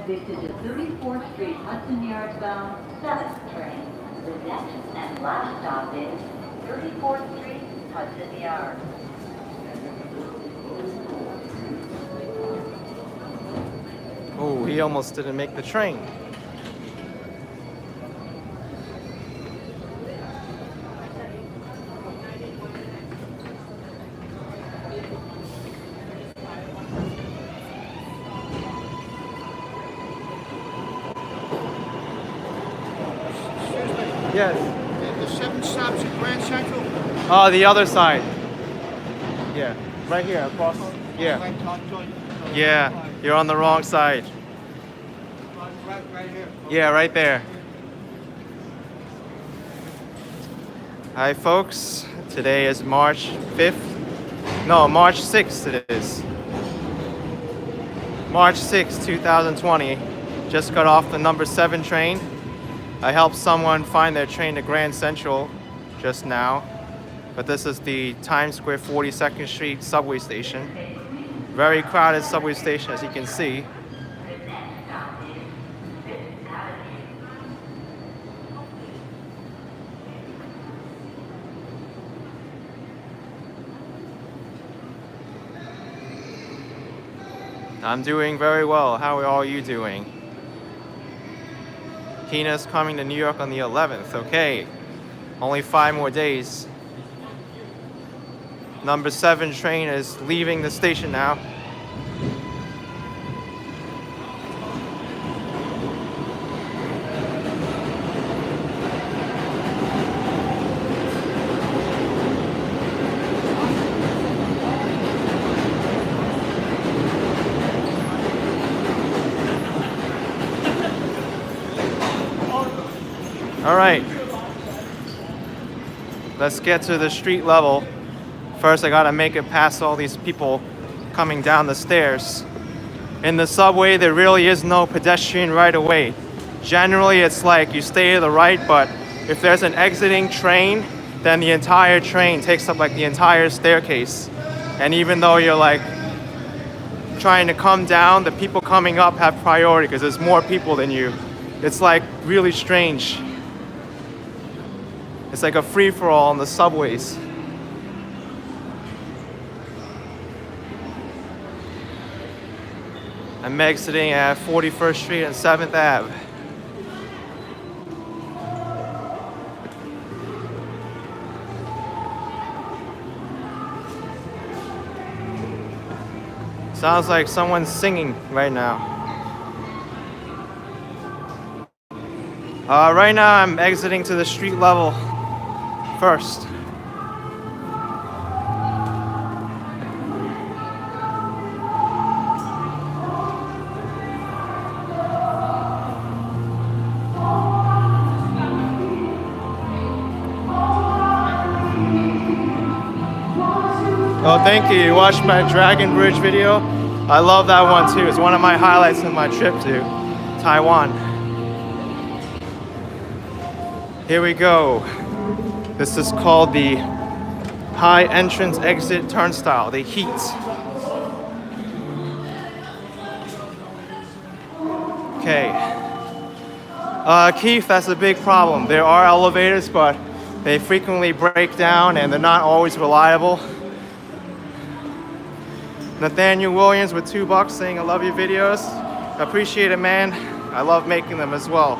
This is a 34th Street Hudson Yards bound 7th train. The next and last stop is 34th Street, Hudson Yards. Oh, he almost didn't make the train. Yes. The 7 stops at Grand Central. Oh, the other side. Yeah, right here across. Yeah. Yeah, you're on the wrong side. Right here. Yeah, right there. Hi, folks. Today is March 5th. No, March 6th it is. March 6th, 2020. Just got off the number 7 train. I helped someone find their train to Grand Central just now. But this is the Times Square 42nd Street subway station. Very crowded subway station, as you can see. I'm doing very well. How are all you doing? Keena's coming to New York on the 11th. Okay, only 5 more days. Number 7 train is leaving the station now. All right, let's get to the street level. First, I gotta make it past all these people coming down the stairs. In the subway, there really is no pedestrian right of way. Generally, it's like you stay to the right, but if there's an exiting train, then the entire train takes up like the entire staircase. And even though you're like trying to come down, the people coming up have priority because there's more people than you. It's like really strange. It's like a free-for-all on the subways. I'm exiting at 41st Street and 7th Ave. Sounds like someone's singing right now. Right now I'm exiting to the street level first. Oh, thank you. You watched my Dragon Bridge video? I love that one too. It's one of my highlights of my trip to Taiwan. Here we go. This is called the High Entrance Exit Turnstile, the HEAT. Okay. Keith, that's a big problem. There are elevators, but they frequently break down and they're not always reliable. Nathaniel Williams with $2 saying I love your videos. Appreciate it, man. I love making them as well.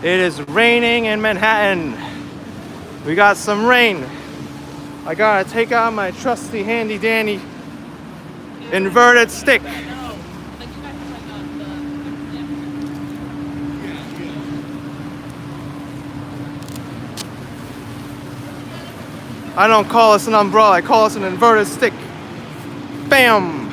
It is raining in Manhattan. We got some rain. I gotta take out my trusty handy dandy inverted stick. I don't call this an umbrella, I call this an inverted stick. Bam!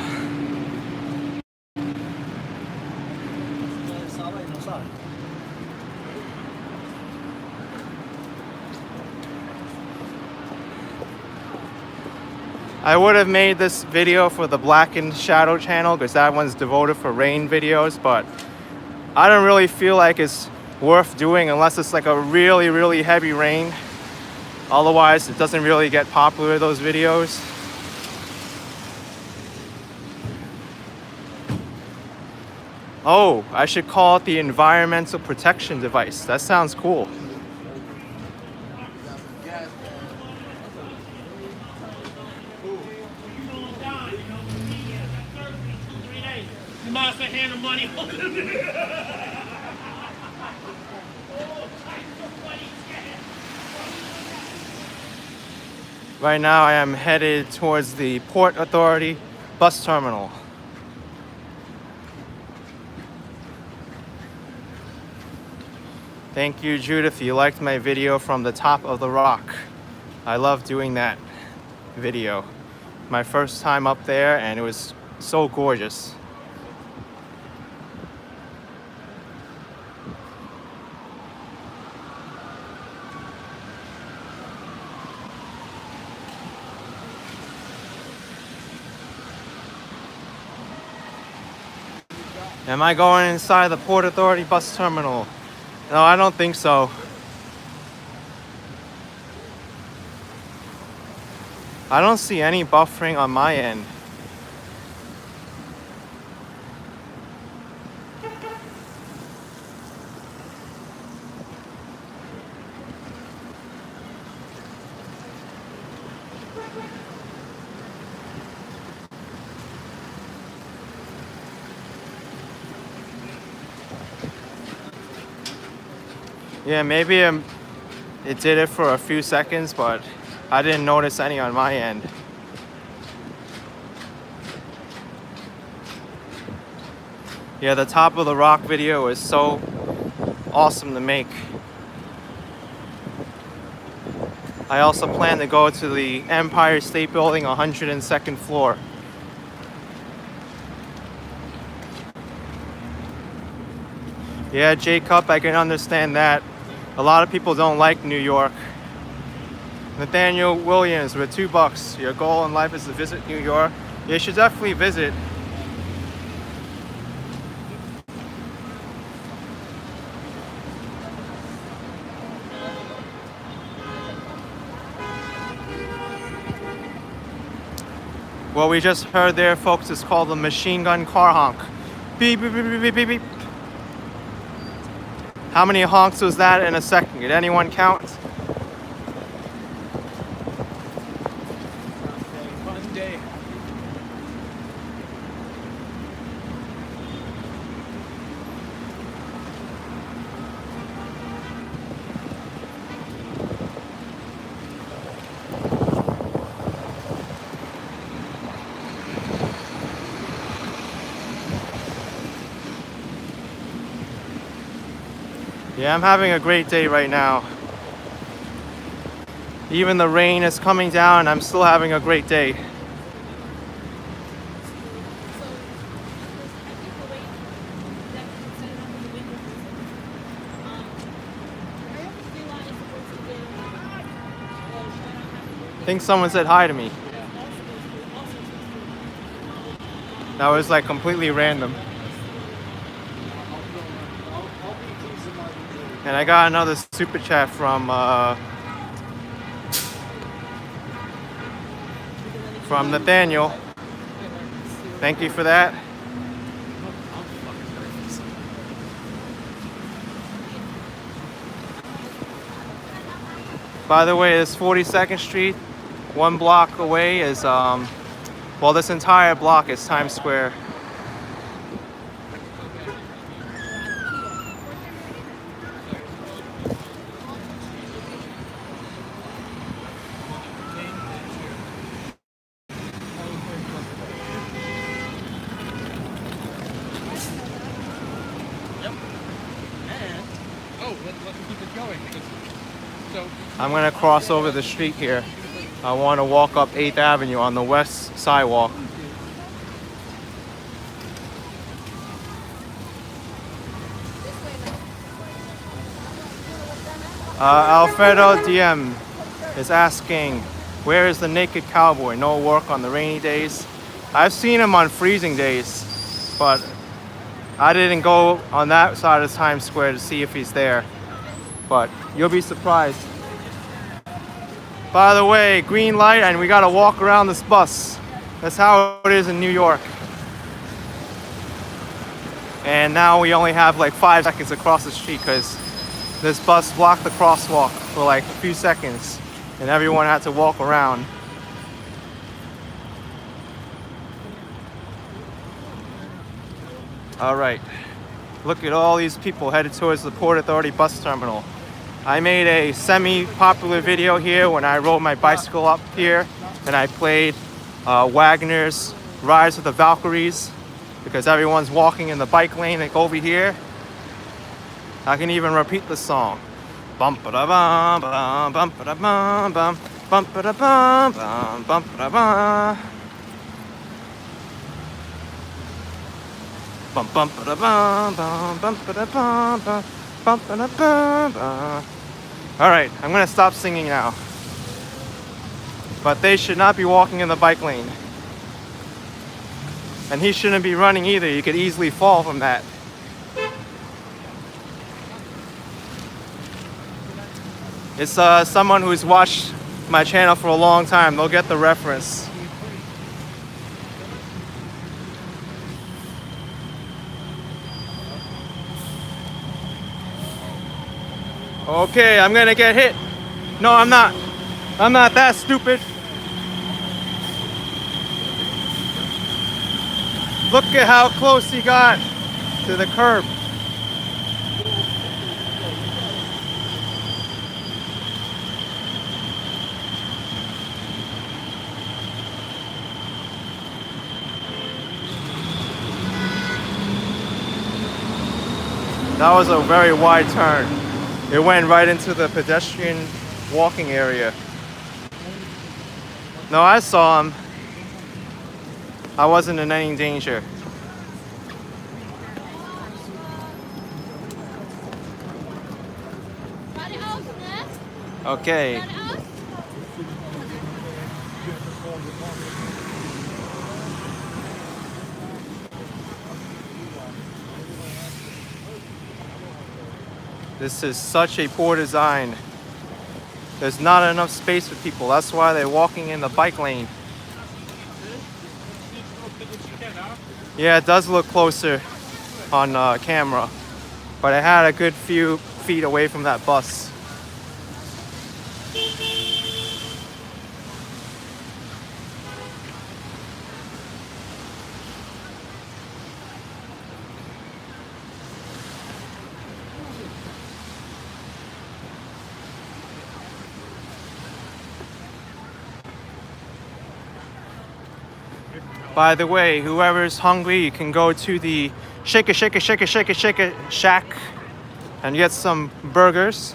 I would have made this video for the Black and Shadow channel because that one's devoted for rain videos, but I don't really feel like it's worth doing unless it's like a really, really heavy rain. Otherwise, it doesn't really get popular, those videos. Oh, I should call it the environmental protection device. That sounds cool. You must have handed money. Right now I am headed towards the Port Authority bus terminal. Thank you, Judith. You liked my video from the top of the rock. I love doing that video. My first time up there, and it was so gorgeous. Am I going inside the Port Authority bus terminal? No, I don't think so. I don't see any buffering on my end. Yeah, maybe it did it for a few seconds, but I didn't notice any on my end. Yeah, the top of the rock video is so awesome to make. I also plan to go to the Empire State Building 102nd floor. Yeah, Jacob, I can understand that. A lot of people don't like New York. Nathaniel Williams with $2. Your goal in life is to visit New York. You should definitely visit. What we just heard there, folks, is called the machine gun car honk. Beep, beep, beep, beep, beep, beep. How many honks was that in a second? Did anyone count? Fun day. Yeah, I'm having a great day right now. Even the rain is coming down, I'm still having a great day. I think someone said hi to me. That was like completely random. And I got another super chat from Nathaniel. Thank you for that. By the way, this 42nd Street, 1 block away is, well, this entire block is Times Square. I'm gonna cross over the street here. I want to walk up 8th Avenue on the west sidewalk. Alfredo DM is asking, where is the naked cowboy? No work on the rainy days. I've seen him on freezing days, but I didn't go on that side of Times Square to see if he's there. But you'll be surprised. By the way, green light and we gotta walk around this bus. That's how it is in New York. And now we only have like 5 seconds across the street because this bus blocked the crosswalk for like a few seconds and everyone had to walk around. All right, look at all these people headed towards the Port Authority bus terminal. I made a semi-popular video here when I rode my bicycle up here and I played Wagner's Rise of the Valkyries because everyone's walking in the bike lane like over here. I can even repeat the song. Bum ba da bum bum bum ba da bum bum bum ba da bum bum bum ba da bum. Bum bum ba da bum bum bum ba da bum bum bum ba da bum bum. All right, I'm gonna stop singing now. But they should not be walking in the bike lane. And he shouldn't be running either. You could easily fall from that. It's someone who's watched my channel for a long time. They'll get the reference. Okay, I'm gonna get hit. No, I'm not. I'm not that stupid. Look at how close he got to the curb. That was a very wide turn. It went right into the pedestrian walking area. No, I saw him. I wasn't in any danger. Okay. This is such a poor design. There's not enough space for people. That's why they're walking in the bike lane. Yeah, it does look closer on camera, but it had a good few feet away from that bus. By the way, whoever's hungry, you can go to the Shake It Shack and get some burgers.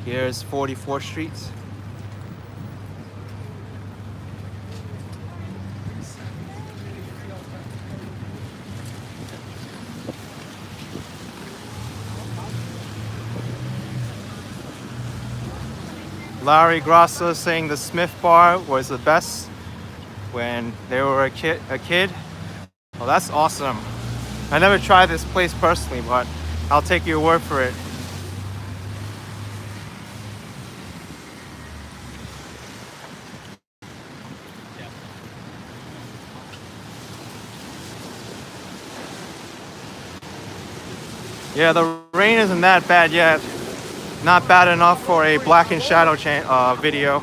Here's 44th Street. Larry Grassa saying the Smith Bar was the best when they were a kid. Well, that's awesome. I never tried this place personally, but I'll take your word for it. Yeah, the rain isn't that bad yet. Not bad enough for a Black and Shadow video.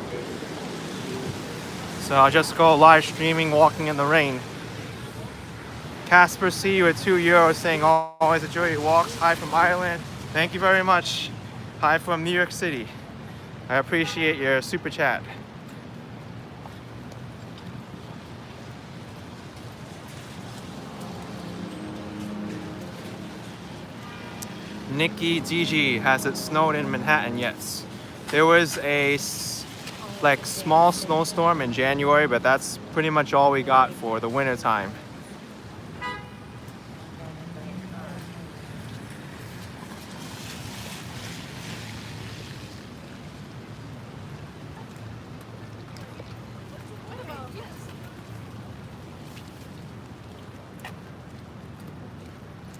So I'll just go live streaming walking in the rain. Casper C with €2 saying always enjoy your walks. Hi from Ireland. Thank you very much. Hi from New York City. I appreciate your super chat. Nikki DG, has it snowed in Manhattan yet? There was a small snowstorm in January, but that's pretty much all we got for the winter time.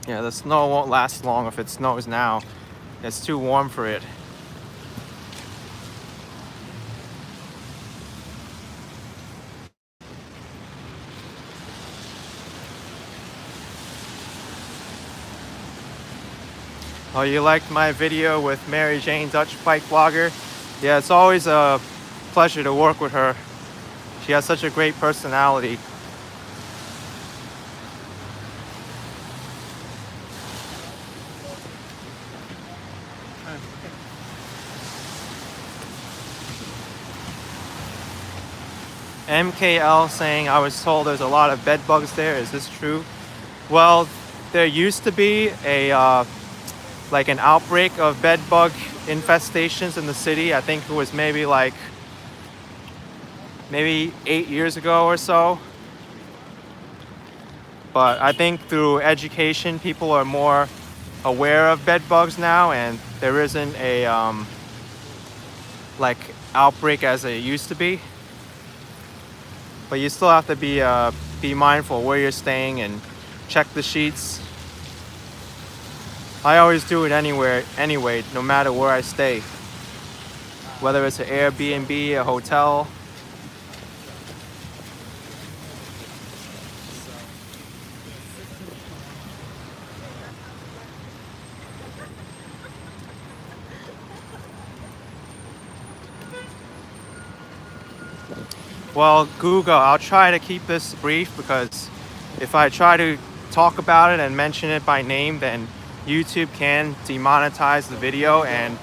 Yeah, the snow won't last long if it snows now. It's too warm for it. Oh, you liked my video with Mary Jane, Dutch bike blogger? Yeah, it's always a pleasure to work with her. She has such a great personality. MKL saying, I was told there's a lot of bed bugs there. Is this true? Well, there used to be a like an outbreak of bed bug infestations in the city. I think it was maybe 8 years ago or so. But I think through education, people are more aware of bed bugs now, and there isn't a like outbreak as it used to be. But you still have to be mindful where you're staying and check the sheets. I always do it anyway, no matter where I stay. Whether it's an Airbnb, a hotel. Well, Google, I'll try to keep this brief, because if I try to talk about it and mention it by name, then YouTube can demonetize the video, and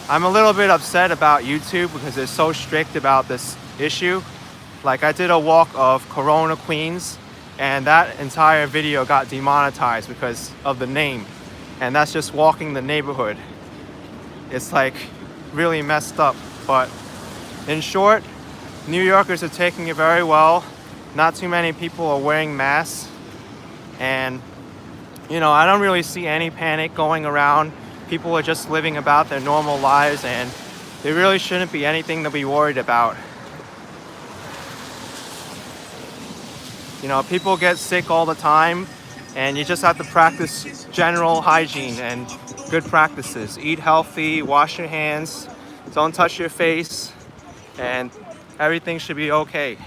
I'm a little bit upset about YouTube because they're so strict about this issue. Like, I did a walk of Corona, Queens, and that entire video got demonetized because of the name, and that's just walking the neighborhood. It's like really messed up. But in short, New Yorkers are taking it very well. Not too many people are wearing masks, and I don't really see any panic going around. People are just living about their normal lives, and there really shouldn't be anything to be worried about. People get sick all the time, and you just have to practice general hygiene and good practices. Eat healthy, wash your hands, don't touch your face, and everything should be okay.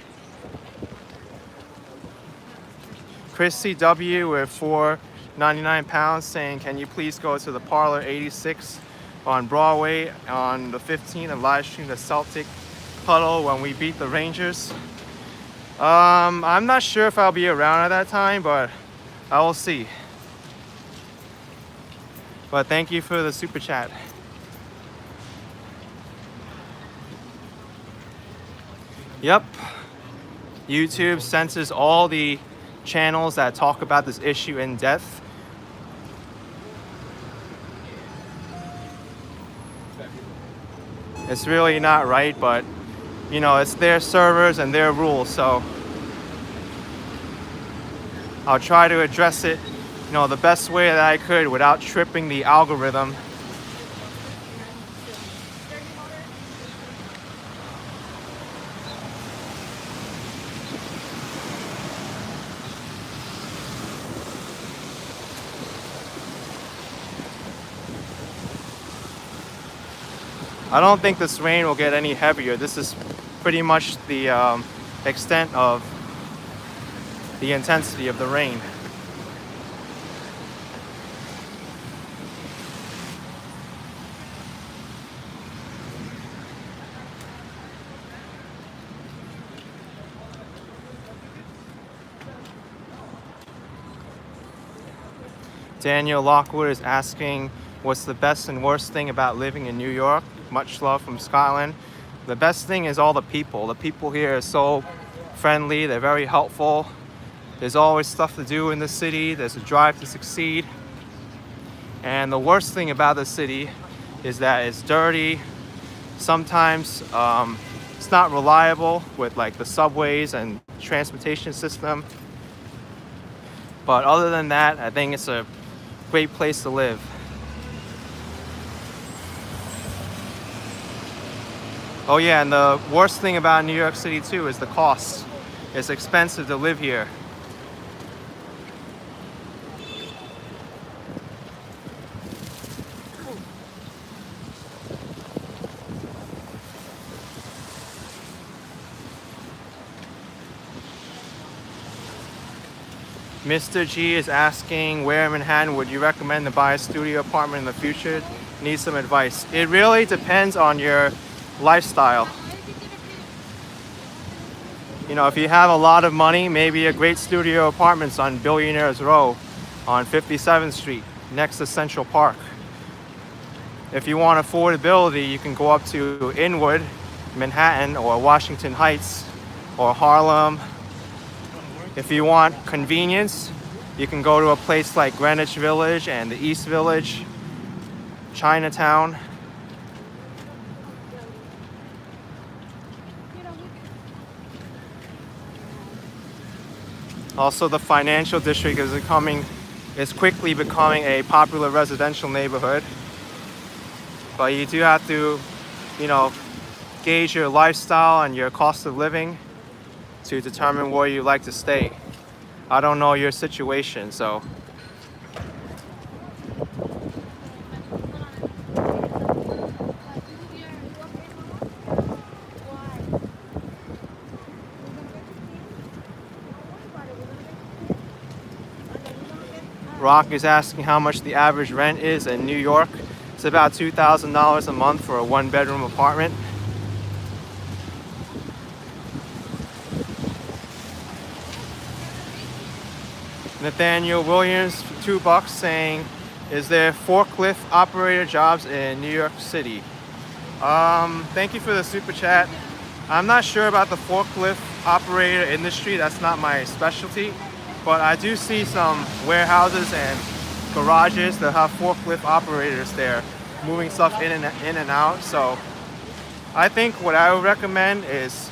Chris CW with 499 pounds saying, can you please go to the Parlor 86 on Broadway on the 15th and live stream the Celtic huddle when we beat the Rangers? I'm not sure if I'll be around at that time, but I will see. But thank you for the super chat. Yep, YouTube censors all the channels that talk about this issue in depth. It's really not right, but it's their servers and their rules, so I'll try to address it the best way that I could without tripping the algorithm. I don't think this rain will get any heavier. This is pretty much the extent of the intensity of the rain. Daniel Lockwood is asking, what's the best and worst thing about living in New York? Much love from Scotland. The best thing is all the people. The people here are so friendly. They're very helpful. There's always stuff to do in the city. There's a drive to succeed. And the worst thing about the city is that it's dirty. Sometimes it's not reliable with the subways and transportation system. But other than that, I think it's a great place to live. Oh yeah, and the worst thing about New York City too is the cost. It's expensive to live here. Mr. G is asking, where in Manhattan would you recommend to buy a studio apartment in the future? Need some advice. It really depends on your lifestyle. You know, if you have a lot of money, maybe a great studio apartment's on Billionaires Row on 57th Street next to Central Park. If you want affordability, you can go up to Inwood, Manhattan, or Washington Heights, or Harlem. If you want convenience, you can go to a place like Greenwich Village and the East Village, Chinatown. Also, the financial district is quickly becoming a popular residential neighborhood. But you do have to, you know, gauge your lifestyle and your cost of living to determine where you like to stay. I don't know your situation, so. Rock is asking how much the average rent is in New York. It's about $2,000 a month for a one-bedroom apartment. Nathaniel Williams, $2, saying, is there forklift operator jobs in New York City? Thank you for the super chat. I'm not sure about the forklift operator industry. That's not my specialty. But I do see some warehouses and garages that have forklift operators there moving stuff in and out. So I think what I would recommend is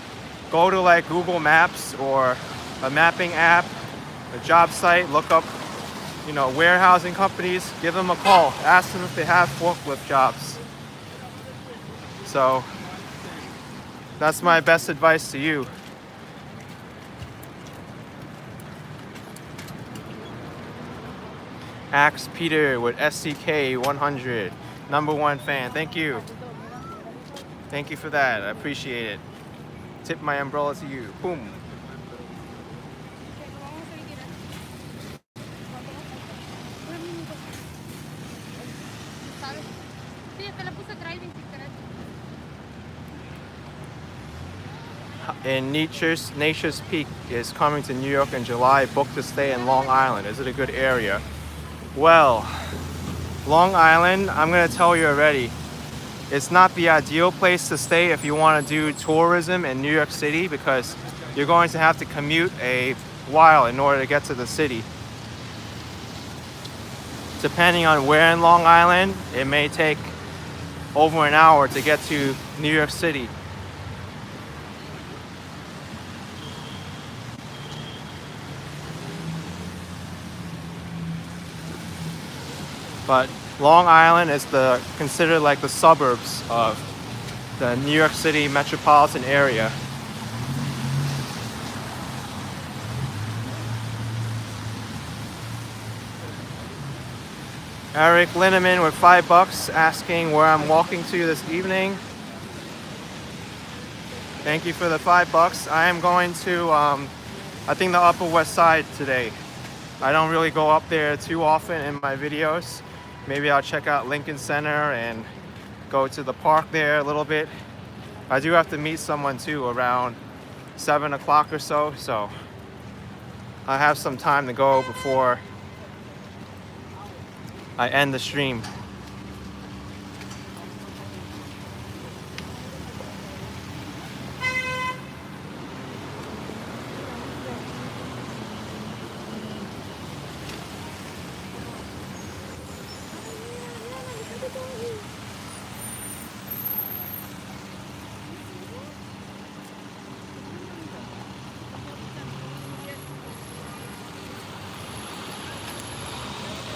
go to like Google Maps or a mapping app, a job site, look up, you know, warehousing companies, give them a call, ask them if they have forklift jobs. So that's my best advice to you. Axe Peter with SCK 100, #1 fan. Thank you. Thank you for that. I appreciate it. Tip my umbrella to you. Boom. And Nature's Peak is coming to New York in July. Booked to stay in Long Island. Is it a good area? Well, Long Island, I'm gonna tell you already, it's not the ideal place to stay if you want to do tourism in New York City, because you're going to have to commute a while in order to get to the city. Depending on where in Long Island, it may take over an hour to get to New York City. But Long Island is considered like the suburbs of the New York City metropolitan area. Eric Linneman with $5 asking where I'm walking to this evening. Thank you for the $5. I am going to, I think, the Upper West Side today. I don't really go up there too often in my videos. Maybe I'll check out Lincoln Center and go to the park there a little bit. I do have to meet someone too around 7 o'clock or so, so I have some time to go before I end the stream.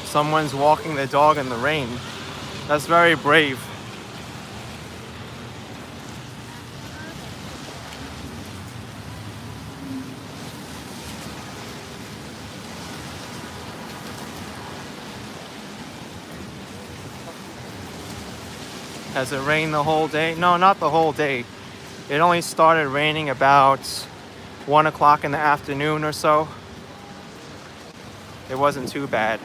Someone's walking their dog in the rain. That's very brave. Has it rained the whole day? No, not the whole day. It only started raining about 1 o'clock in the afternoon or so. it wasn't too bad.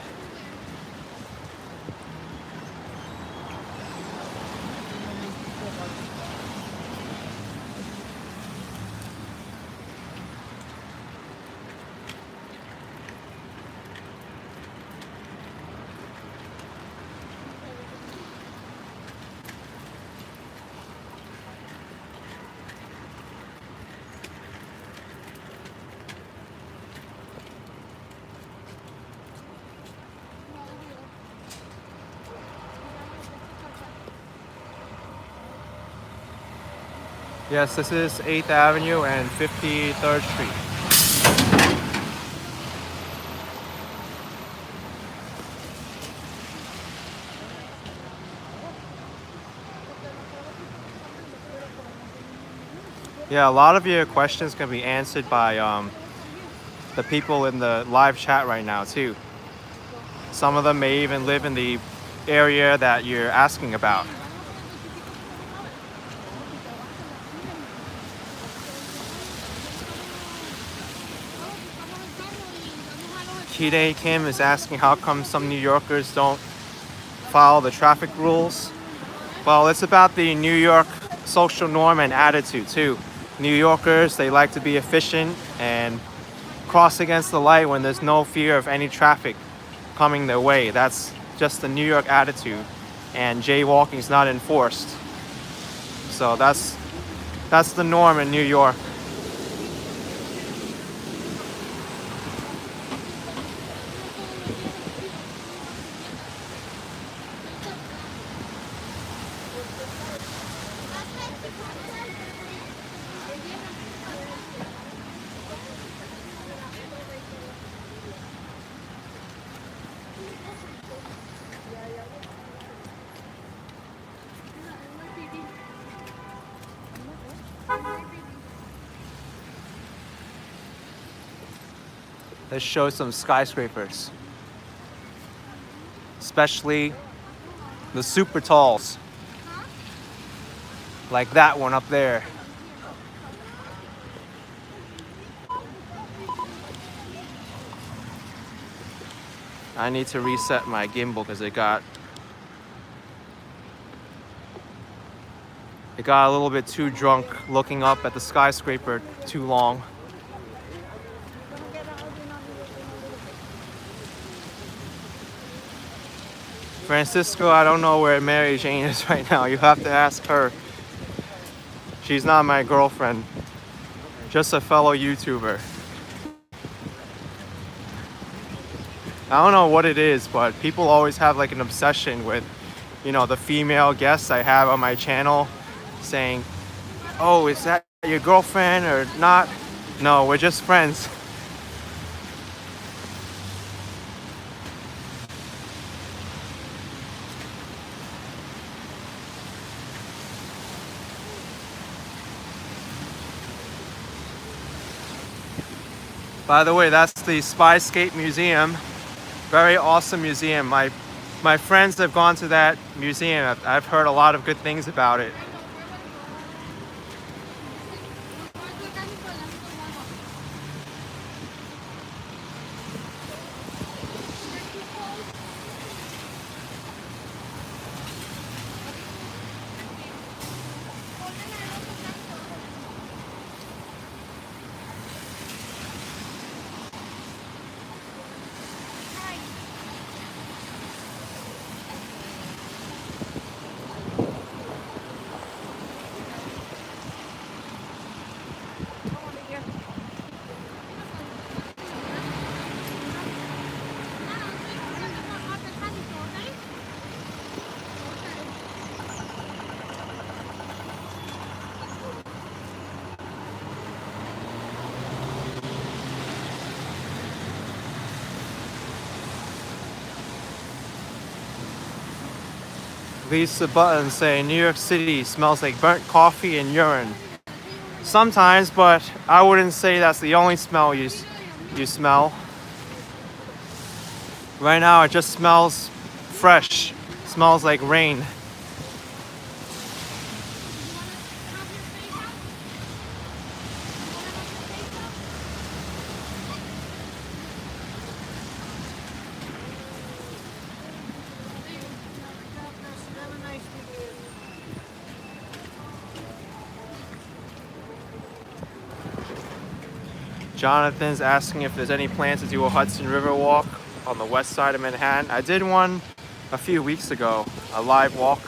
Yes, this is 8th Avenue and 53rd Street. Yeah, a lot of your questions can be answered by the people in the live chat right now too. Some of them may even live in the area that you're asking about. Kide Kim is asking how come some New Yorkers don't follow the traffic rules. Well, it's about the New York social norm and attitude too. New Yorkers, they like to be efficient and cross against the light when there's no fear of any traffic coming their way. That's just the New York attitude, and jaywalking is not enforced. So that's the norm in New York. Let's show some skyscrapers, especially the super talls, like that one up there. I need to reset my gimbal because it got a little bit too drunk looking up at the skyscraper too long. Francisco, I don't know where Mary Jane is right now. You have to ask her. She's not my girlfriend, just a fellow YouTuber. I don't know what it is, but people always have like an obsession with, the female guests I have on my channel saying, oh, is that your girlfriend or not? No, we're just friends. By the way, that's the Spyscape Museum. Very awesome museum. My friends have gone to that museum. I've heard a lot of good things about it. Lisa Button saying New York City smells like burnt coffee and urine. Sometimes, but I wouldn't say that's the only smell you smell. Right now it just smells fresh. It smells like rain. Jonathan's asking if there's any plans to do a Hudson River walk on the west side of Manhattan. I did one a few weeks ago, a live walk.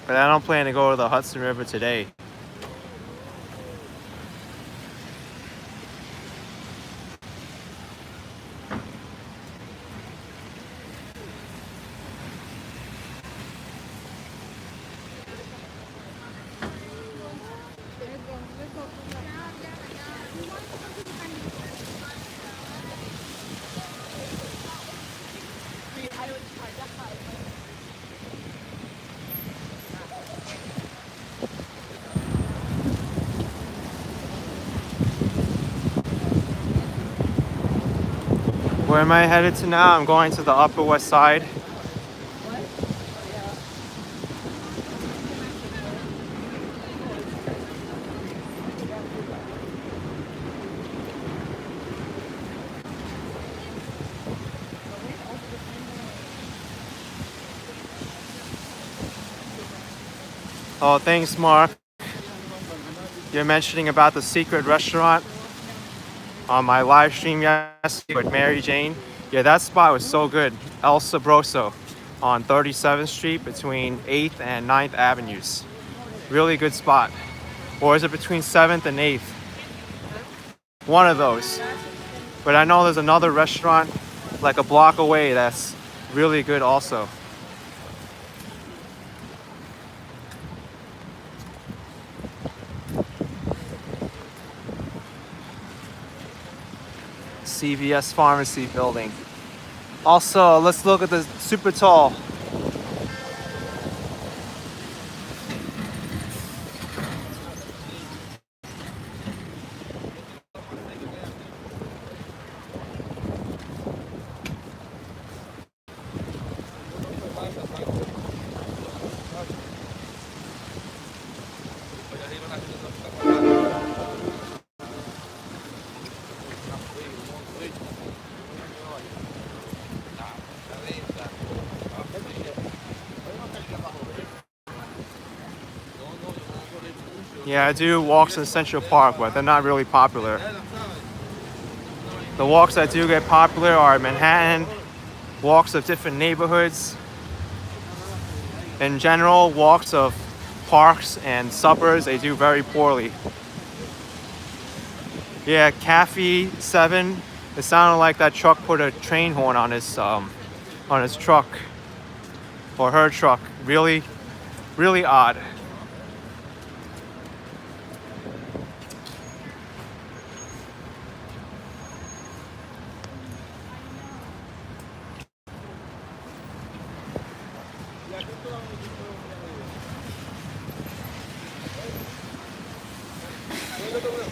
But I don't plan to go to the Hudson River today. Where am I headed to now? I'm going to the Upper West Side. Oh, thanks, Mark. You're mentioning about the secret restaurant on my live stream yesterday with Mary Jane. Yeah, that spot was so good. El Sabroso on 37th Street between 8th and 9th Avenues. Really good spot. Or is it between 7th and 8th? One of those. But I know there's another restaurant like a block away that's really good also. CVS Pharmacy building. Also, let's look at the super tall. Yeah, I do walks in Central Park, but they're not really popular. The walks that do get popular are Manhattan, walks of different neighborhoods. In general, walks of parks and suburbs, they do very poorly. Yeah, Cafe 7, it sounded like that truck put a train horn on his truck, or her truck. Really, really odd.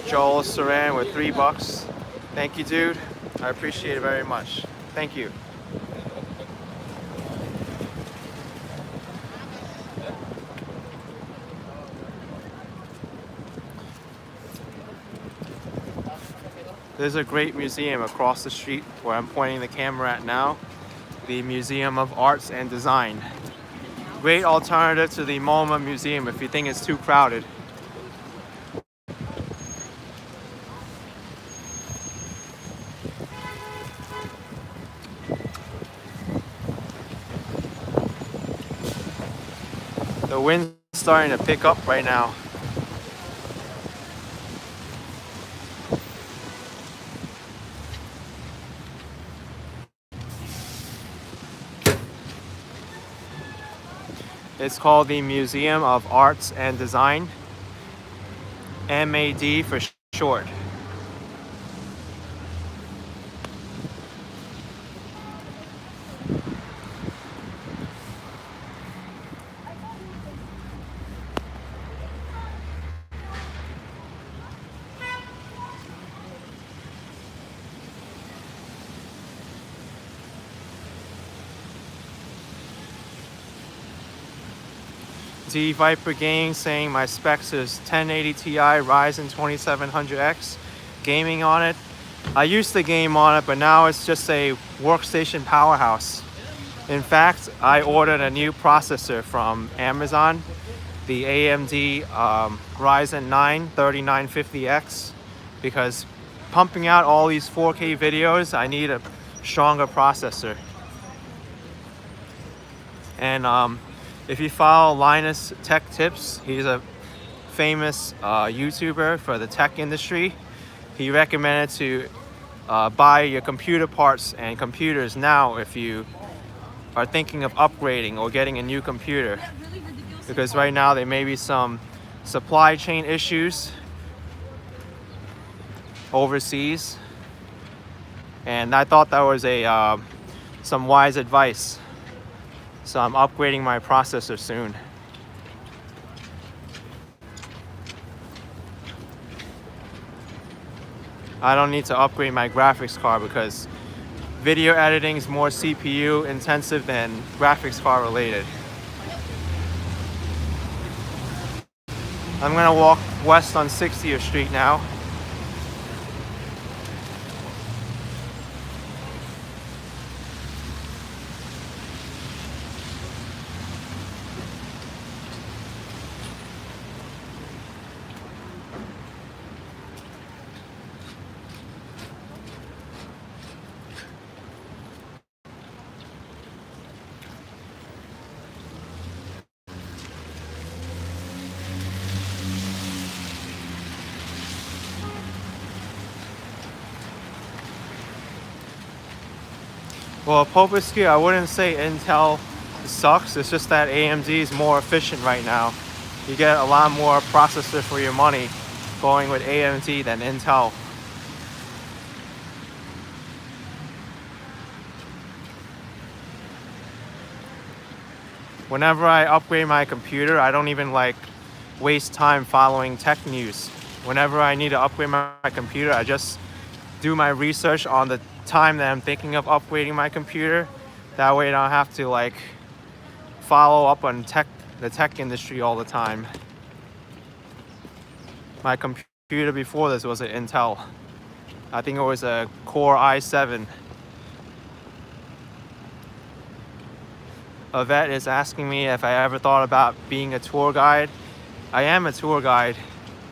Joel Saran with $3. Thank you, dude. I appreciate it very much. Thank you. There's a great museum across the street where I'm pointing the camera at now. The Museum of Arts and Design. Great alternative to the MoMA Museum if you think it's too crowded. The wind's starting to pick up right now. It's called the Museum of Arts and Design, MAD for short. D Viper Gaming saying my specs is 1080 Ti Ryzen 2700X. Gaming on it. I used to game on it, but now it's just a workstation powerhouse. In fact, I ordered a new processor from Amazon the AMD Ryzen 9 3950X, because pumping out all these 4K videos, I need a stronger processor. And if you follow Linus Tech Tips, he's a famous YouTuber for the tech industry. He recommended to buy your computer parts and computers now if you are thinking of upgrading or getting a new computer, because right now there may be some supply chain issues overseas, and I thought that was a some wise advice. So I'm upgrading my processor soon. I don't need to upgrade my graphics card because video editing is more CPU intensive than graphics card related. I'm gonna walk west on 60th Street now. Well, Popisky, I wouldn't say Intel sucks. It's just that AMD is more efficient right now. You get a lot more processor for your money going with AMD than Intel. Whenever I upgrade my computer, I don't even waste time following tech news. Whenever I need to upgrade my computer, I just do my research on the time that I'm thinking of upgrading my computer. That way I don't have to follow up on the tech industry all the time. My computer before this was an Intel. I think it was a Core i7. Yvette is asking me if I ever thought about being a tour guide. I am a tour guide.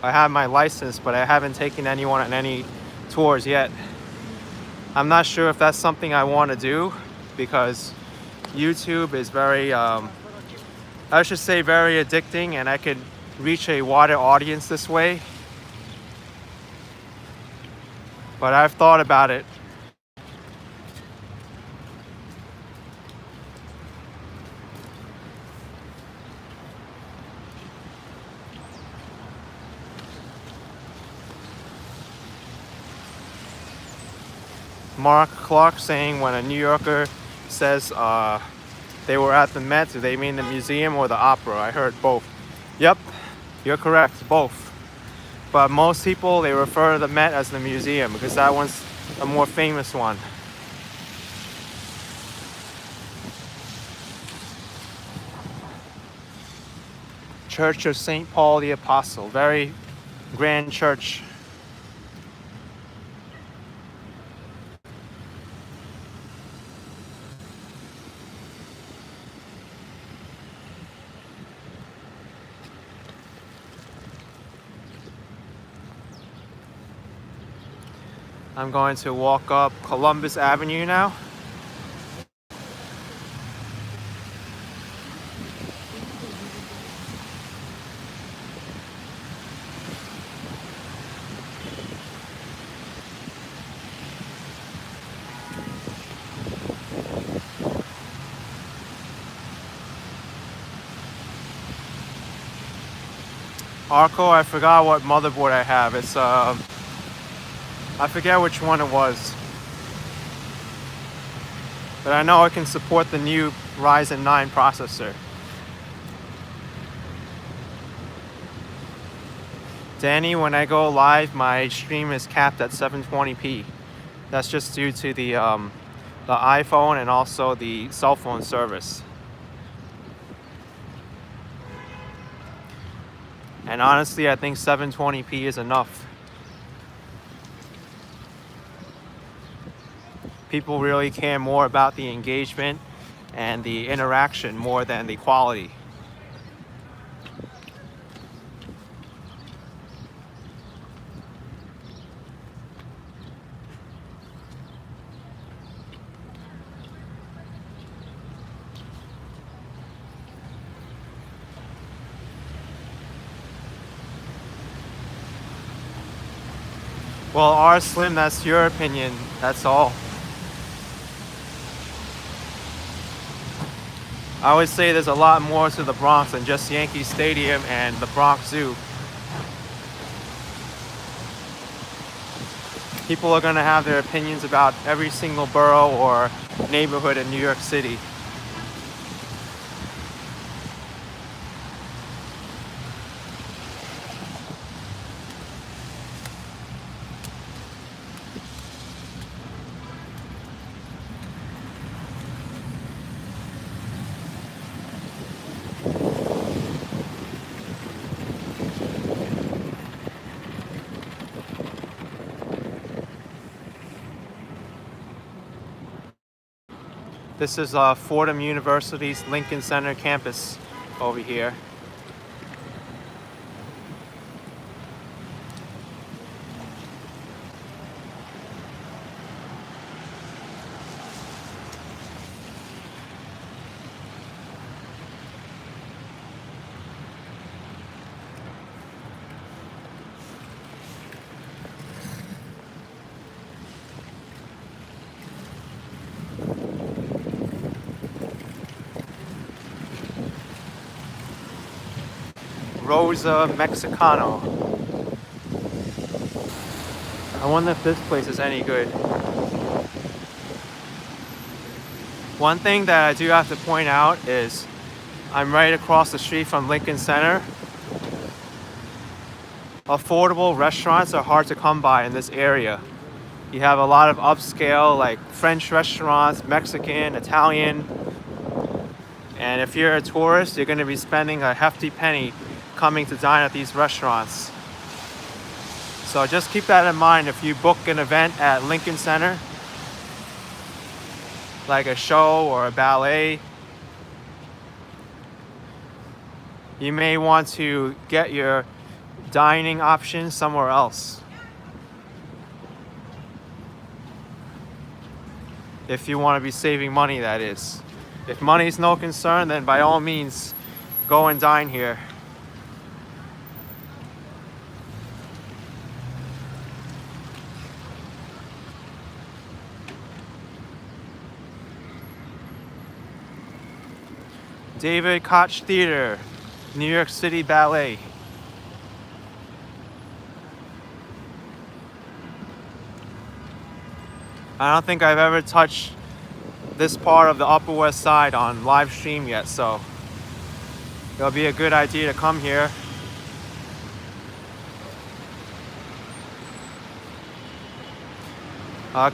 I have my license, but I haven't taken anyone on any tours yet. I'm not sure if that's something I want to do, because YouTube is very, I should say very addicting, and I could reach a wider audience this way. But I've thought about it. Mark Clark saying when a New Yorker says they were at the Met, do they mean the museum or the opera? I heard both. Yep, you're correct, both. But most people, they refer to the Met as the museum because that one's a more famous one. Church of St. Paul the Apostle, very grand church. I'm going to walk up Columbus Avenue now. Arco, I forgot what motherboard I have. It's I forget which one it was, but I know it can support the new Ryzen 9 processor. Danny, when I go live, my stream is capped at 720p. That's just due to the iPhone and also the cell phone service. And honestly, I think 720p is enough. People really care more about the engagement and the interaction more than the quality. Well, R Slim, that's your opinion. That's all. I would say there's a lot more to the Bronx than just Yankee Stadium and the Bronx Zoo. People are gonna have their opinions about every single borough or neighborhood in New York City. This is Fordham University's Lincoln Center campus over here. Rosa Mexicano. I wonder if this place is any good. One thing that I do have to point out is I'm right across the street from Lincoln Center. Affordable restaurants are hard to come by in this area. You have a lot of upscale, like French restaurants, Mexican, Italian. And if you're a tourist, you're gonna be spending a hefty penny coming to dine at these restaurants. So just keep that in mind if you book an event at Lincoln Center, like a show or a ballet. You may want to get your dining options somewhere else. If you want to be saving money, that is. If money's no concern, then by all means, go and dine here. David Koch Theater, New York City Ballet. I don't think I've ever touched this part of the Upper West Side on live stream yet, so it'll be a good idea to come here.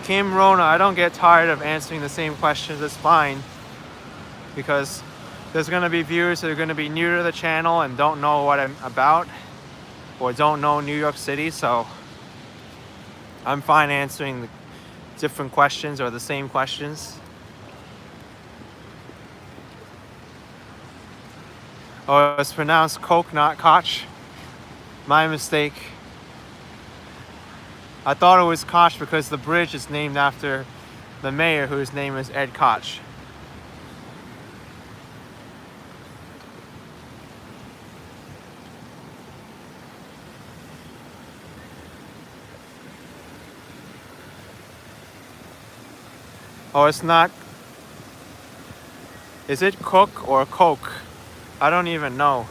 Kim Rona, I don't get tired of answering the same questions, it's fine, because there's going to be viewers that are going to be new to the channel and don't know what I'm about or don't know New York City, so I'm fine answering the different questions or the same questions. Oh, it's pronounced Coke, not Koch. My mistake. I thought it was Koch because the bridge is named after the mayor, whose name is Ed Koch. Oh, it's not. Is it Cook or Coke? I don't even know.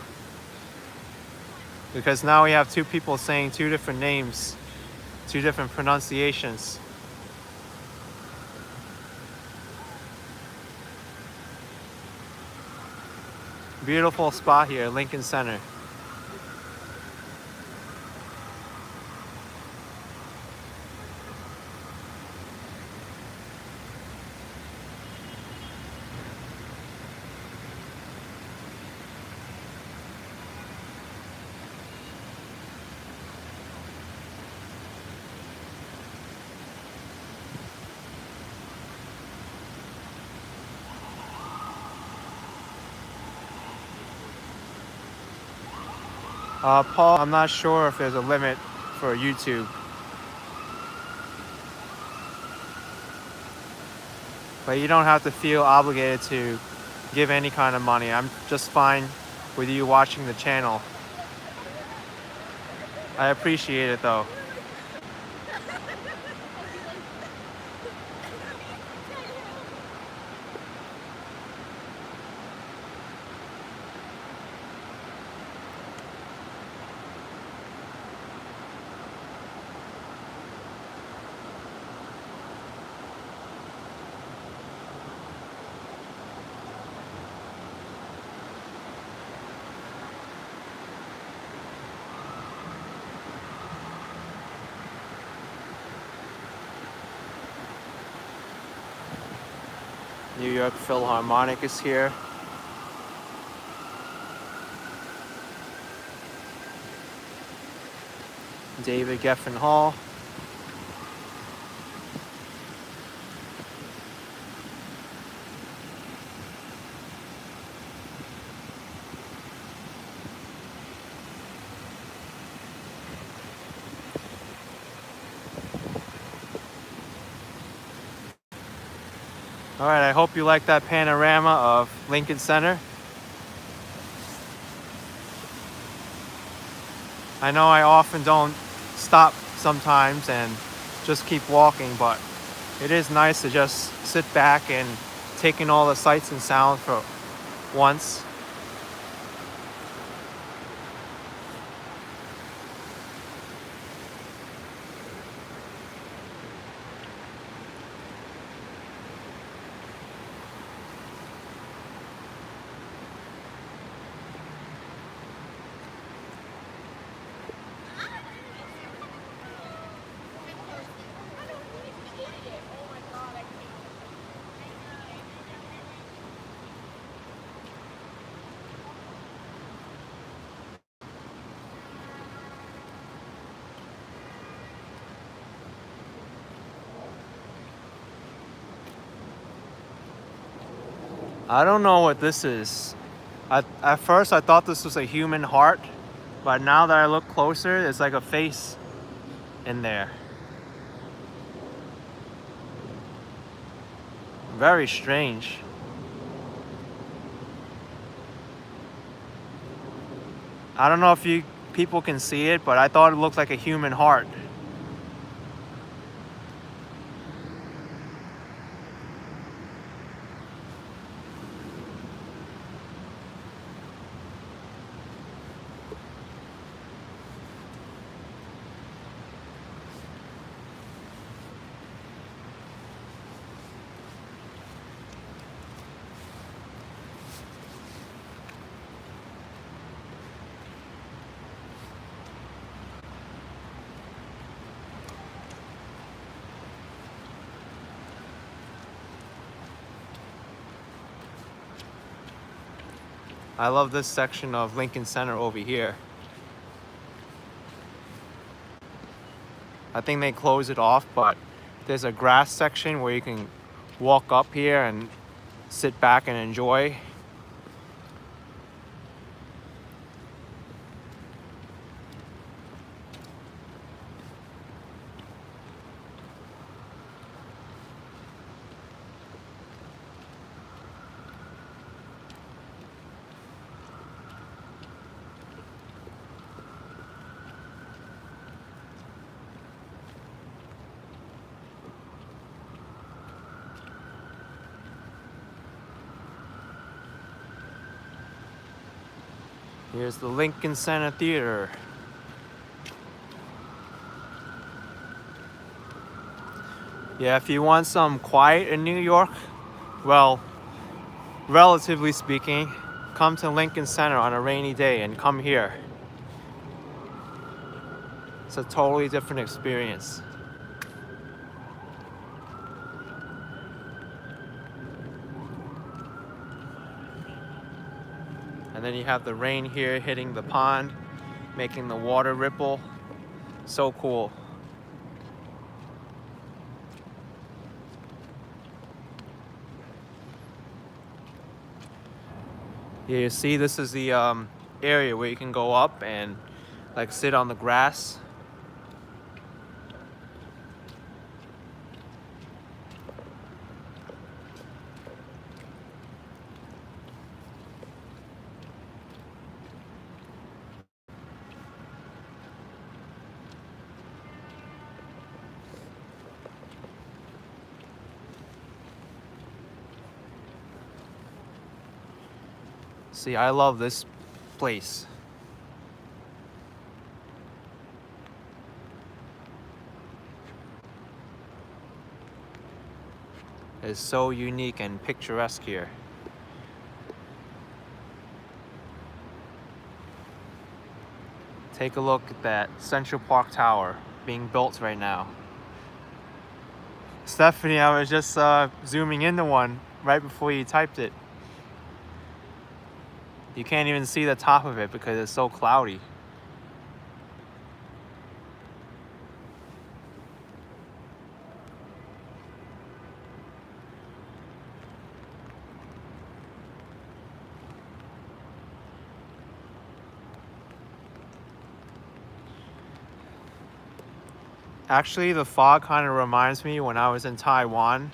Because now we have two people saying two different names, two different pronunciations. Beautiful spot here, Lincoln Center. Paul, I'm not sure if there's a limit for YouTube. But you don't have to feel obligated to give any kind of money. I'm just fine with you watching the channel. I appreciate it though. New York Philharmonic is here. David Geffen Hall. All right, I hope you like that panorama of Lincoln Center. I know I often don't stop sometimes and just keep walking, but it is nice to just sit back and take in all the sights and sounds for once. I don't know what this is. At first I thought this was a human heart, but now that I look closer, it's like a face in there. Very strange. I don't know if you people can see it, but I thought it looked like a human heart. I love this section of Lincoln Center over here. I think they close it off, but there's a grass section where you can walk up here and sit back and enjoy. Here's the Lincoln Center Theater. Yeah, if you want some quiet in New York, well, relatively speaking, come to Lincoln Center on a rainy day and come here. It's a totally different experience. And then you have the rain here hitting the pond, making the water ripple. So cool. Yeah, you see, this is the area where you can go up and like sit on the grass. See, I love this place. It's so unique and picturesque here. Take a look at that Central Park Tower being built right now. Stephanie, I was just zooming into one right before you typed it. You can't even see the top of it because it's so cloudy. Actually, the fog kind of reminds me when I was in Taiwan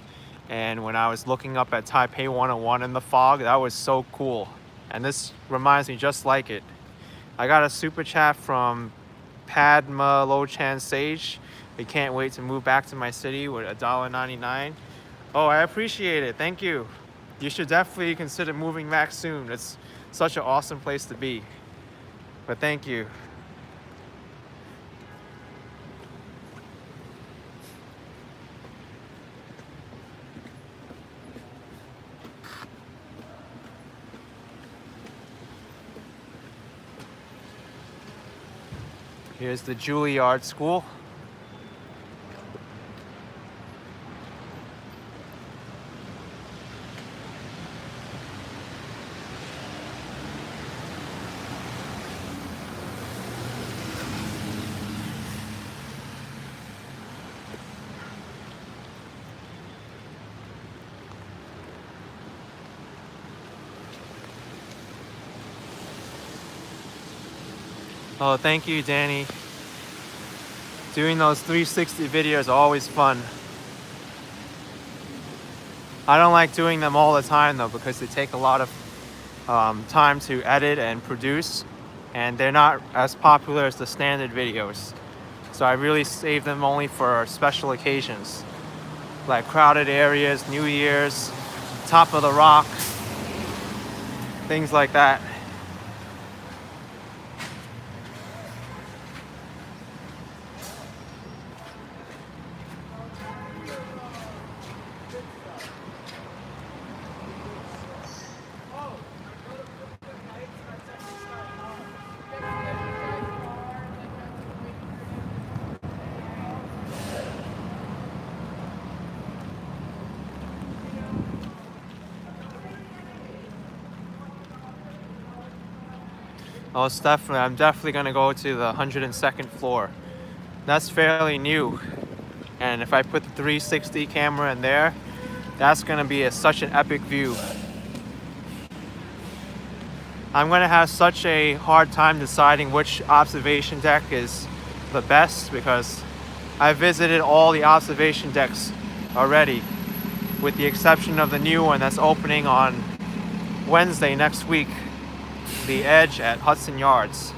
and when I was looking up at Taipei 101 in the fog. That was so cool. And this reminds me just like it. I got a super chat from Padma Lochan Sage. We can't wait to move back to my city with $1.99. Oh, I appreciate it. Thank you. You should definitely consider moving back soon. It's such an awesome place to be. But thank you. Here's the Juilliard School. Oh, thank you, Danny. Doing those 360 videos are always fun. I don't like doing them all the time though because they take a lot of time to edit and produce, and they're not as popular as the standard videos. So I really save them only for special occasions, like crowded areas, New Year's, top of the rock, things like that. Oh, I'm definitely gonna go to the 102nd floor. That's fairly new. And if I put the 360 camera in there, that's gonna be such an epic view. I'm gonna have such a hard time deciding which observation deck is the best because I visited all the observation decks already, with the exception of the new one that's opening on Wednesday next week. The Edge at Hudson Yards.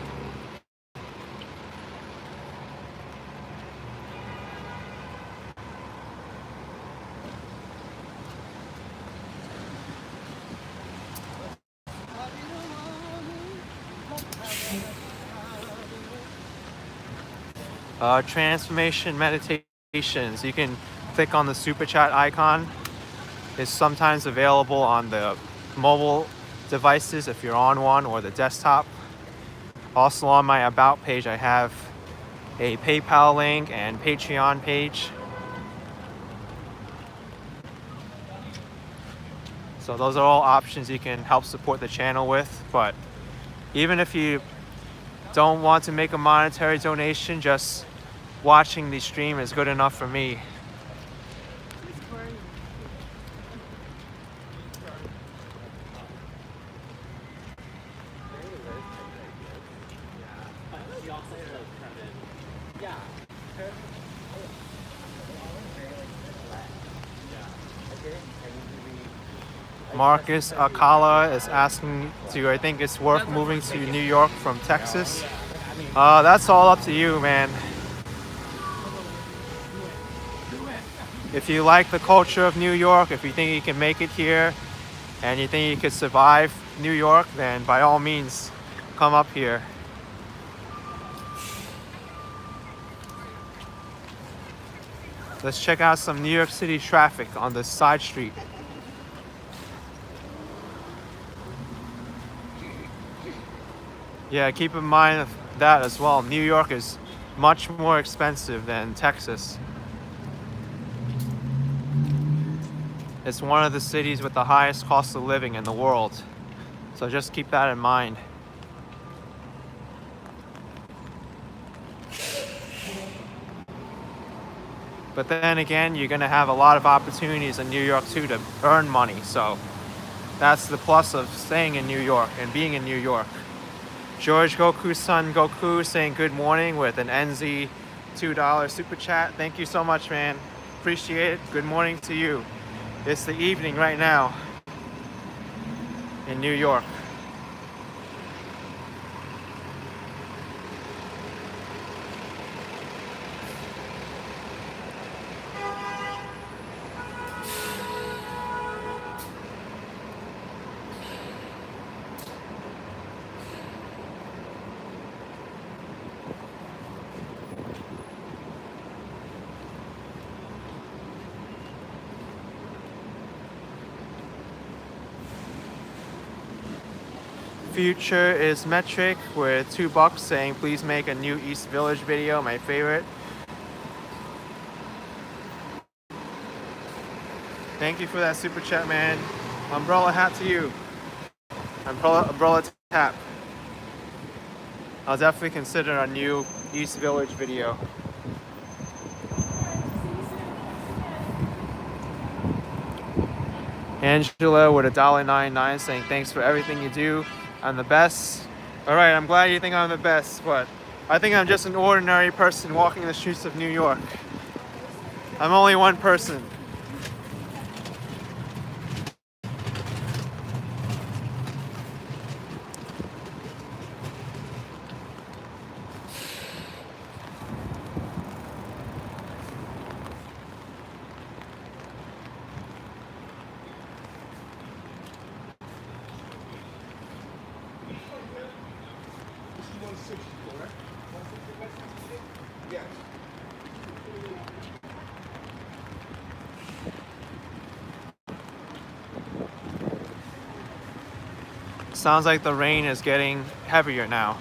Transformation meditations. You can click on the super chat icon. It's sometimes available on the mobile devices if you're on one, or the desktop. Also on my about page I have a PayPal link and Patreon page. So those are all options you can help support the channel with. But even if you don't want to make a monetary donation, just watching the stream is good enough for me. Marcus Akala is asking, do I think it's worth moving to New York from Texas? That's all up to you, man. If you like the culture of New York, if you think you can make it here, and you think you could survive New York, then by all means, come up here. Let's check out some New York City traffic on this side street. Yeah, keep in mind that as well. New York is much more expensive than Texas. It's one of the cities with the highest cost of living in the world. So just keep that in mind. But then again, you're gonna have a lot of opportunities in New York too to earn money. So that's the plus of staying in New York and being in New York. George Goku's son Goku saying good morning with an NZ $2 super chat. Thank you so much, man. Appreciate it. Good morning to you. It's the evening right now in New York. Future is metric with $2 saying please make a new East Village video, my favorite. Thank you for that super chat, man. Umbrella hat to you. Umbrella tap. I'll definitely consider a new East Village video. Angela with $1.99 saying thanks for everything you do. I'm the best. All right, I'm glad you think I'm the best, but I think I'm just an ordinary person walking the streets of New York. I'm only one person. Sounds like the rain is getting heavier now.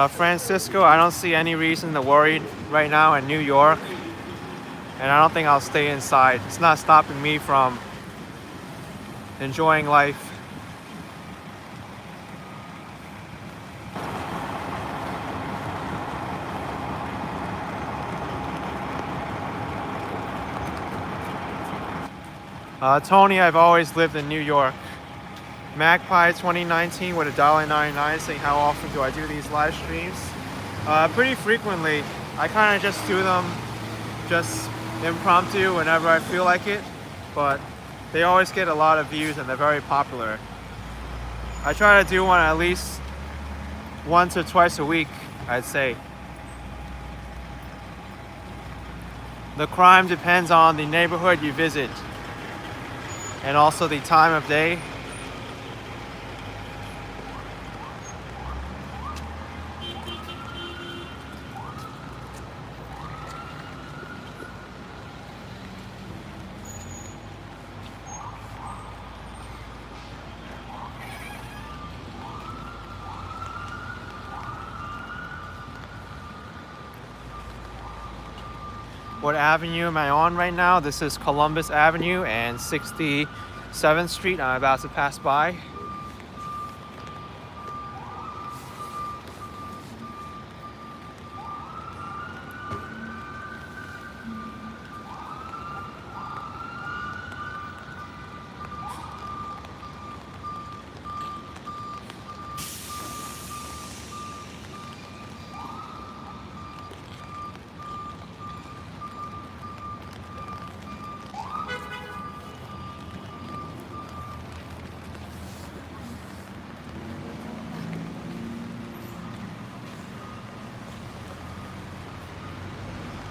Francisco, I don't see any reason to worry right now in New York. And I don't think I'll stay inside. It's not stopping me from enjoying life. Tony, I've always lived in New York. Magpie 2019 with $1.99 saying how often do I do these live streams? Pretty frequently. I kind of just do them just impromptu whenever I feel like it, but they always get a lot of views and they're very popular. I try to do one at least once or twice a week, I'd say. The crime depends on the neighborhood you visit and also the time of day. What avenue am I on right now? This is Columbus Avenue and 67th Street. I'm about to pass by.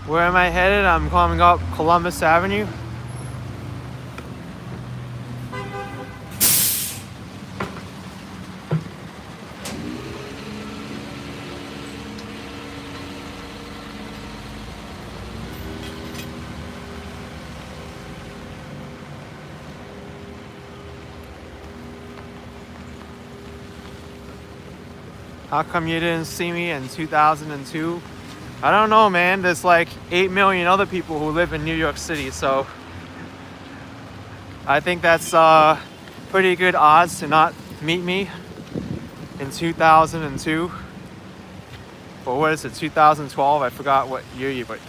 Where am I headed? I'm coming up Columbus Avenue. How come you didn't see me in 2002 I don't know, man. There's like 8 million other people who live in New York City, so I think that's pretty good odds to not meet me in 2002. Or what is it, 2012? I forgot what year you, but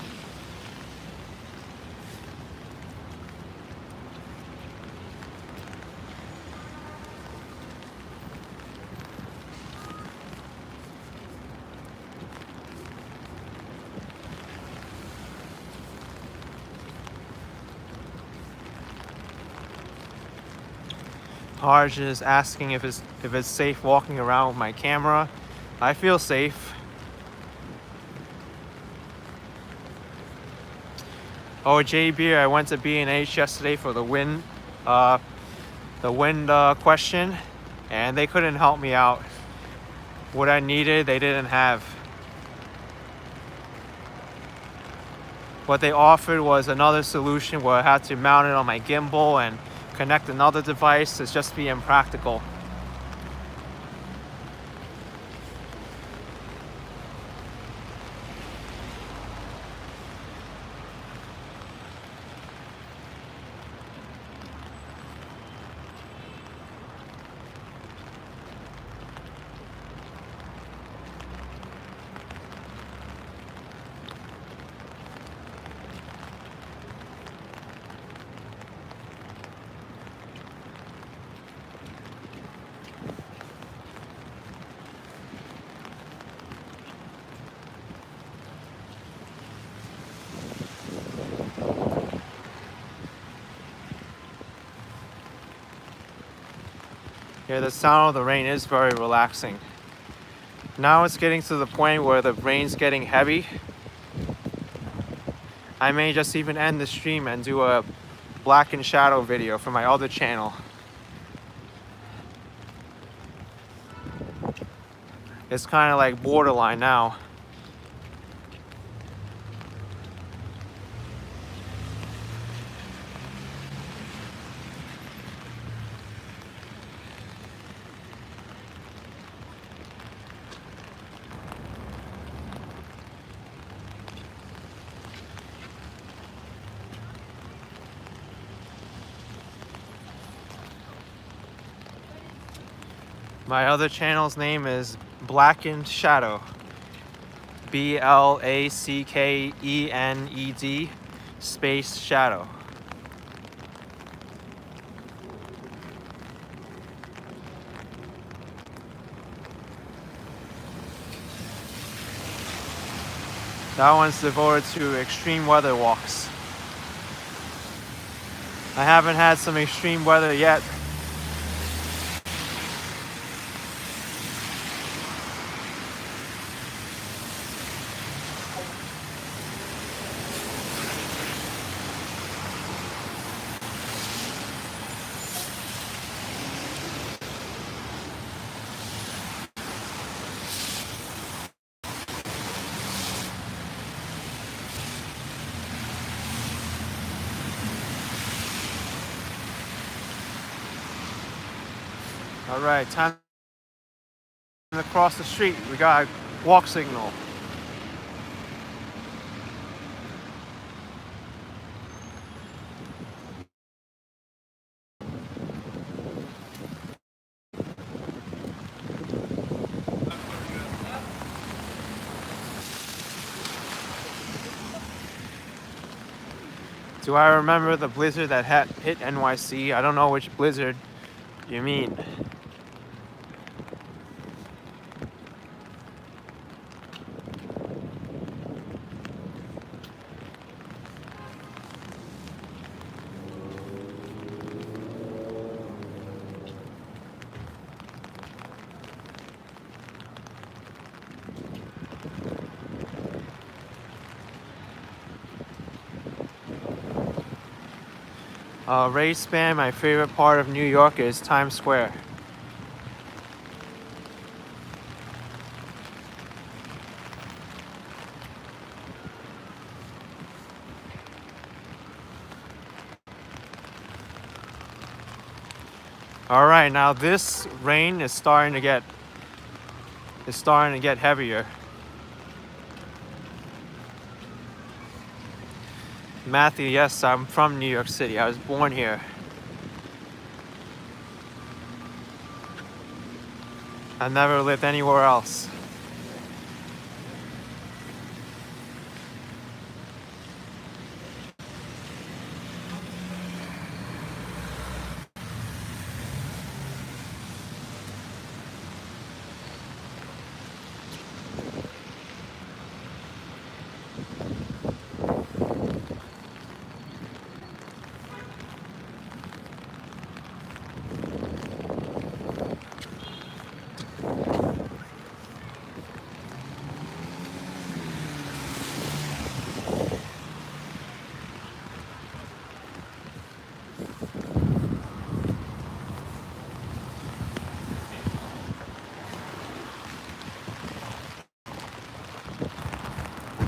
Harj is asking if it's safe walking around with my camera. I feel safe. Oh, J Beer, I went to B&H yesterday for the wind question, and they couldn't help me out. What I needed, they didn't have. What they offered was another solution where I had to mount it on my gimbal and connect another device. It's just be impractical. Yeah, the sound of the rain is very relaxing. Now it's getting to the point where the rain's getting heavy. I may just even end the stream and do a black and shadow video for my other channel. It's kind of like borderline now. My other channel's name is Blackened Shadow. BLACKENED space shadow. That one's devoted to extreme weather walks. I haven't had some extreme weather yet. All right, time to cross the street. We got a walk signal. Do I remember the blizzard that had hit NYC? I don't know which blizzard you mean. Ray Span, my favorite part of New York is Times Square. All right, now this rain is starting to get heavier. Matthew, yes, I'm from New York City. I was born here. I never lived anywhere else.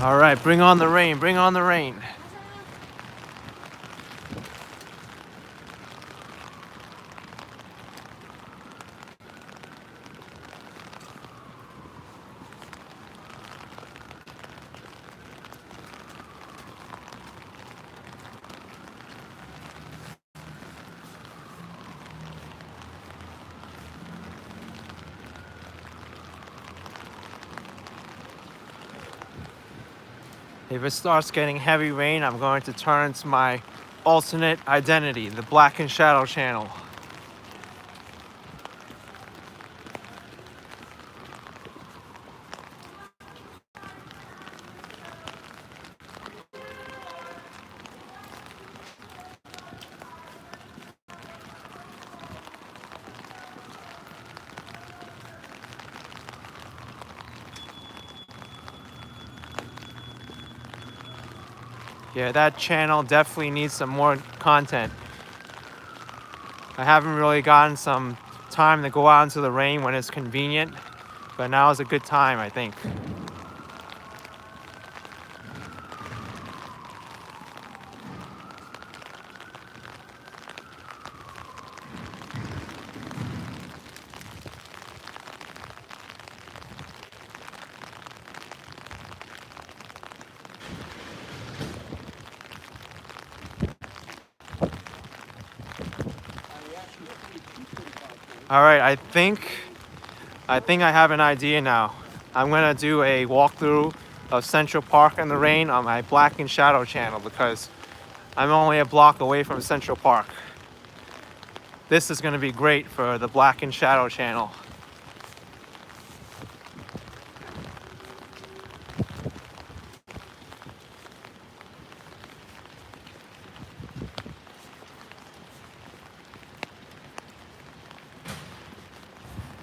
All right, bring on the rain, bring on the rain. If it starts getting heavy rain, I'm going to turn to my alternate identity, the Black and Shadow channel. Yeah, that channel definitely needs some more content. I haven't really gotten some time to go out into the rain when it's convenient, but now is a good time, I think. All right, I think I have an idea now. I'm gonna do a walkthrough of Central Park in the rain on my Black and Shadow channel because I'm only a block away from Central Park. This is gonna be great for the Black and Shadow channel.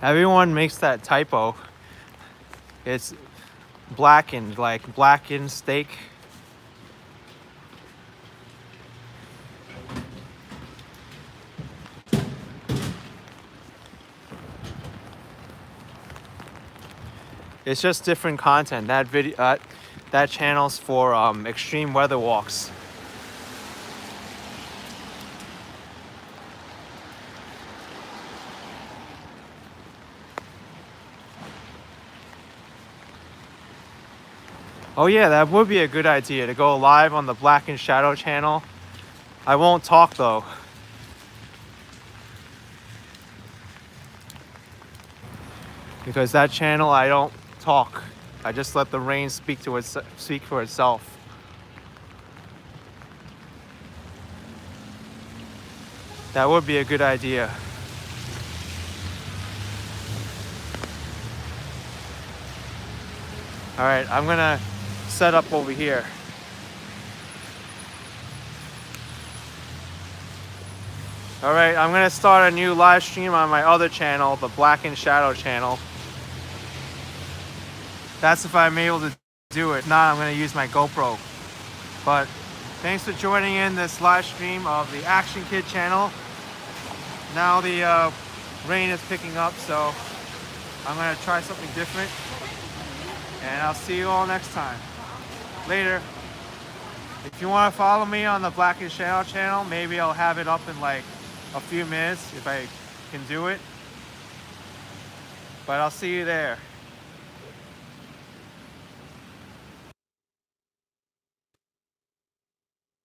Everyone makes that typo. It's blackened, like blackened steak. It's just different content. That video, that channel's for extreme weather walks. Oh yeah, that would be a good idea to go live on the Black and Shadow channel. I won't talk though. Because that channel I don't talk. I just let the rain speak for itself. That would be a good idea. All right, I'm gonna set up over here. All right, I'm gonna start a new live stream on my other channel, the Black and Shadow channel. That's if I'm able to do it. If not, I'm gonna use my GoPro. But thanks for joining in this live stream of the Action Kid channel. Now the rain is picking up, so I'm gonna try something different. And I'll see you all next time. Later. If you want to follow me on the Black and Shadow channel, maybe I'll have it up in like a few minutes if I can do it. But I'll see you there.